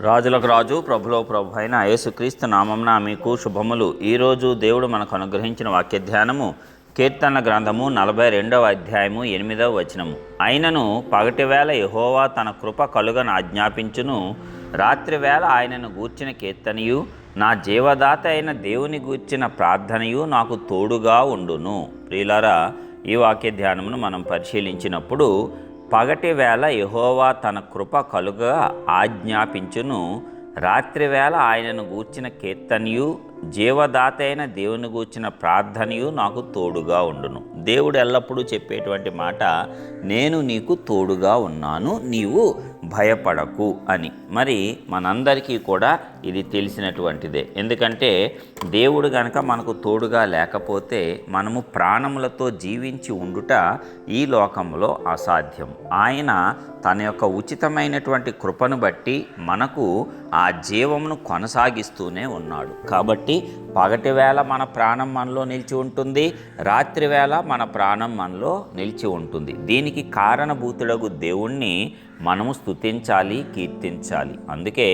రాజులకు రాజు ప్రభులో ప్రభు అయిన యేసుక్రీస్తు నామంన మీకు శుభములు. ఈరోజు దేవుడు మనకు అనుగ్రహించిన వాక్య ధ్యానము కీర్తనల గ్రంథము 42వ అధ్యాయము 8వ వచనము. అయినను పగటివేళ యెహోవా తన కృప కలుగను ఆజ్ఞాపించును, రాత్రివేళ ఆయనను గూర్చిన కీర్తనయు నా జీవదాత అయిన దేవుని గూర్చిన ప్రార్థనయు నాకు తోడుగా ఉండును. ప్రియులారా, ఈ వాక్య ధ్యానమును మనం పరిశీలించినప్పుడు పగటివేళ యెహోవా తన కృప కలుగా ఆజ్ఞాపించును, రాత్రివేళ ఆయనను గూర్చిన కీర్తనయు జీవదాత అయిన దేవుని గూర్చిన ప్రార్థనయు నాకు తోడుగా ఉండును. దేవుడు ఎల్లప్పుడూ చెప్పేటువంటి మాట, నేను నీకు తోడుగా ఉన్నాను, నీవు భయపడకు అని. మరి మనందరికీ కూడా ఇది తెలిసినటువంటిదే. ఎందుకంటే దేవుడు గనక మనకు తోడుగా లేకపోతే మనము ప్రాణములతో జీవించి ఉండుట ఈ లోకంలో అసాధ్యం. ఆయన తన యొక్క ఉచితమైనటువంటి కృపను బట్టి మనకు ఆ జీవమును కొనసాగిస్తూనే ఉన్నాడు. కాబట్టి పగటివేళ మన ప్రాణం మనలో నిలిచి ఉంటుంది, రాత్రివేళ మన ప్రాణం మనలో నిలిచి ఉంటుంది. దీనికి కారణభూతుడగు దేవుణ్ణి మనము స్తుతించాలి, కీర్తించాలి. అందుకే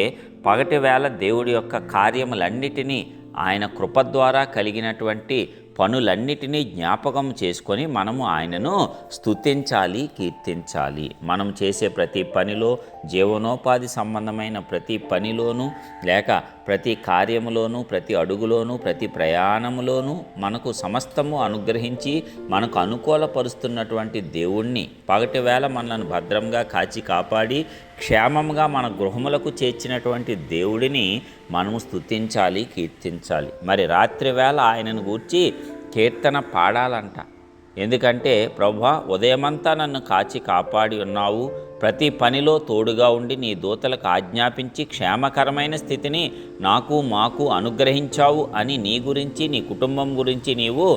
పగటివేళ దేవుడి యొక్క కార్యములన్నిటినీ, ఆయన కృప ద్వారా కలిగినటువంటి పనులన్నిటినీ జ్ఞాపకం చేసుకొని మనము ఆయనను స్తుతించాలి, కీర్తించాలి. మనం చేసే ప్రతి పనిలో, జీవనోపాధి సంబంధమైన ప్రతి పనిలోనూ, లేక ప్రతి కార్యములోనూ, ప్రతి అడుగులోనూ, ప్రతి ప్రయాణములోనూ మనకు సమస్తము అనుగ్రహించి మనకు అనుకూలపరుస్తున్నటువంటి దేవుణ్ణి, పగటివేళ మనల్ని భద్రంగా కాచి కాపాడి క్షేమంగా మన గృహములకు చేర్చినటువంటి దేవుడిని మనము స్తుతించాలి, కీర్తించాలి. మరి రాత్రివేళ ఆయనను గూర్చి కీర్తన పాడాలంట. ఎందుకంటే ప్రభువా, ఉదయమంతా నన్ను కాచి కాపాడి ఉన్నావు, ప్రతి పనిలో తోడుగా ఉండి నీ దూతలకు ఆజ్ఞాపించి క్షేమకరమైన స్థితిని నాకు మాకు అనుగ్రహించావు అని నీ గురించి, నీ కుటుంబం గురించి నీవు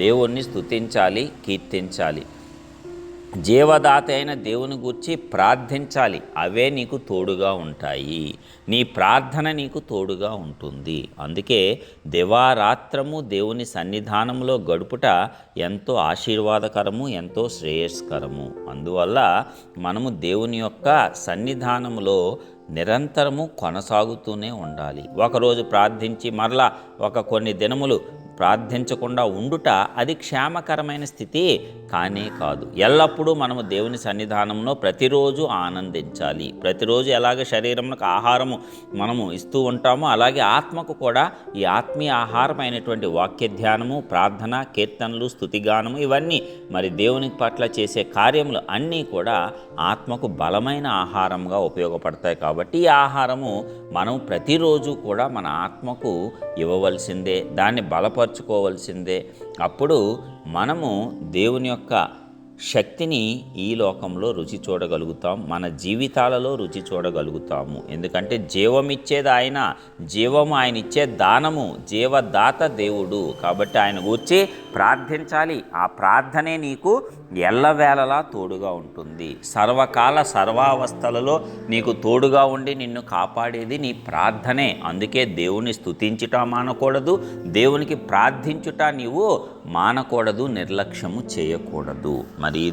దేవుణ్ణి స్తుతించాలి, కీర్తించాలి. జీవదాత అయిన దేవుని గురించి ప్రార్థించాలి. అవే నీకు తోడుగా ఉంటాయి. నీ ప్రార్థన నీకు తోడుగా ఉంటుంది. అందుకే దివారాత్రము దేవుని సన్నిధానంలో గడుపుట ఎంతో ఆశీర్వాదకరము, ఎంతో శ్రేయస్కరము. అందువల్ల మనము దేవుని యొక్క సన్నిధానంలో నిరంతరము కొనసాగుతూనే ఉండాలి. ఒకరోజు ప్రార్థించి మరలా కొన్ని దినములు ప్రార్థించకుండా ఉండుట అది క్షేమకరమైన స్థితి కానే కాదు. ఎల్లప్పుడూ మనము దేవుని సన్నిధానంలో ప్రతిరోజు ఆనందించాలి. ప్రతిరోజు ఎలాగ శరీరమునకు ఆహారము మనము ఇస్తూ ఉంటామో అలాగే ఆత్మకు కూడా ఈ ఆత్మీయ ఆహారమైనటువంటి వాక్య ధ్యానము, ప్రార్థన, కీర్తనలు, స్తుతిగానము ఇవన్నీ మరి దేవుని పట్ల చేసే కార్యములు అన్నీ కూడా ఆత్మకు బలమైన ఆహారంగా ఉపయోగపడతాయి. కాబట్టి ఈ ఆహారము మనం ప్రతిరోజు కూడా మన ఆత్మకు ఇవ్వవలసిందే, దాన్ని బలపరుచుకోవలసిందే. అప్పుడు మనము దేవుని యొక్క శక్తిని ఈ లోకంలో రుచి చూడగలుగుతాం, మన జీవితాలలో రుచి చూడగలుగుతాము. ఎందుకంటే జీవమిచ్చేది ఆయన, జీవము ఆయన ఇచ్చే దానము, జీవదాత దేవుడు. కాబట్టి ఆయన గూర్చి ప్రార్థించాలి. ఆ ప్రార్థనే నీకు ఎల్లవేళలా తోడుగా ఉంటుంది. సర్వకాల సర్వావస్థలలో నీకు తోడుగా ఉండి నిన్ను కాపాడేది నీ ప్రార్థనే. అందుకే దేవుని స్తుతించుట మానకూడదు, దేవునికి ప్రార్థించుట నీవు మానకూడదు, నిర్లక్ష్యము చేయకూడదు. మరి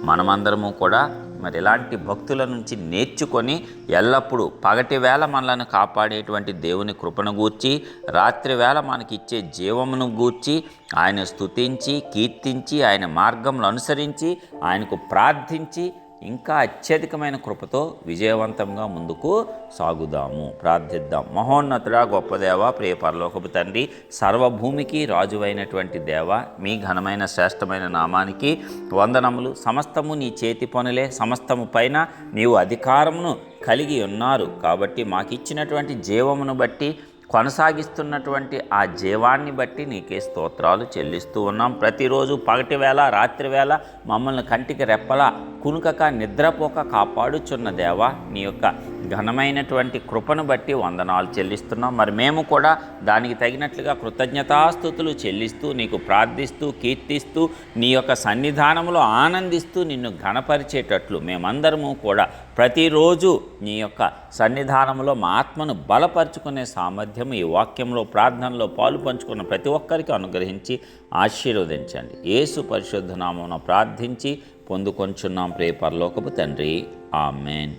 మనమందరము కూడా మరి ఇలాంటి భక్తుల నుంచి నేర్చుకొని ఎల్లప్పుడూ పగటివేళ మనలను కాపాడేటువంటి దేవుని కృపను గూర్చి, రాత్రివేళ మనకిచ్చే జీవమును గూర్చి ఆయన స్తుతించి, కీర్తించి, ఆయన మార్గములు అనుసరించి, ఆయనకు ప్రార్థించి ఇంకా అత్యధికమైన కృపతో విజయవంతంగా ముందుకు సాగుదాము. ప్రార్థిద్దాం. మహోన్నతుడా, గొప్ప దేవ, ప్రియ పరలోకపు తండ్రి, సర్వభూమికి రాజువైనటువంటి దేవ, మీ ఘనమైన శ్రేష్టమైన నామానికి వందనములు. సమస్తము నీ చేతి పనులే, సమస్తము పైన నీవు అధికారమును కలిగి ఉన్నారు. కాబట్టి మాకిచ్చినటువంటి జీవమును బట్టి, కొనసాగిస్తున్నటువంటి ఆ జీవాన్ని బట్టి నీకే స్తోత్రాలు చెల్లిస్తూ ఉన్నాం. ప్రతిరోజు పగటివేళ, రాత్రివేళ మమ్మల్ని కంటికి రెప్పలా కునుకక నిద్రపోక కాపాడుచున్న దేవా, నీ యొక్క ఘనమైనటువంటి కృపను బట్టి వందనాలు చెల్లిస్తున్నాం. మరి మేము కూడా దానికి తగినట్లుగా కృతజ్ఞతాస్తుతులు చెల్లిస్తూ, నీకు ప్రార్థిస్తూ, కీర్తిస్తూ, నీ యొక్క సన్నిధానంలో ఆనందిస్తూ నిన్ను ఘనపరిచేటట్లు మేమందరము కూడా ప్రతిరోజు నీ యొక్క సన్నిధానంలో మా ఆత్మను బలపరుచుకునే సామర్థ్యం ఈ వాక్యంలో, ప్రార్థనలో పాలు పంచుకున్న ప్రతి ఒక్కరికి అనుగ్రహించి ఆశీర్వదించండి. యేసు పరిశుద్ధ నామమున ప్రార్థించి పొందుకొంచున్నాం ప్రియ పరలోకపు తండ్రి. ఆమేన్.